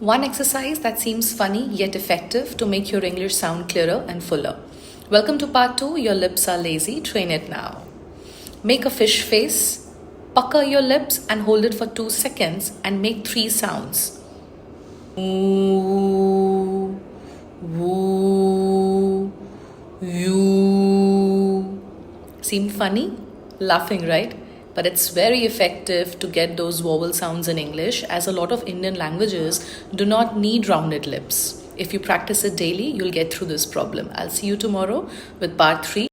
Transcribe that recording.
One exercise that seems funny yet effective to make your English sound clearer and fuller. Welcome to part 2. Your lips are lazy. Train it now. Make a fish face, pucker your lips and hold it for 2 seconds and make 3 sounds. Ooh, woo, you. Seem funny? Laughing, right? But it's very effective to get those vowel sounds in English, as a lot of Indian languages do not need rounded lips. If you practice it daily, you'll get through this problem. I'll see you tomorrow with part 3.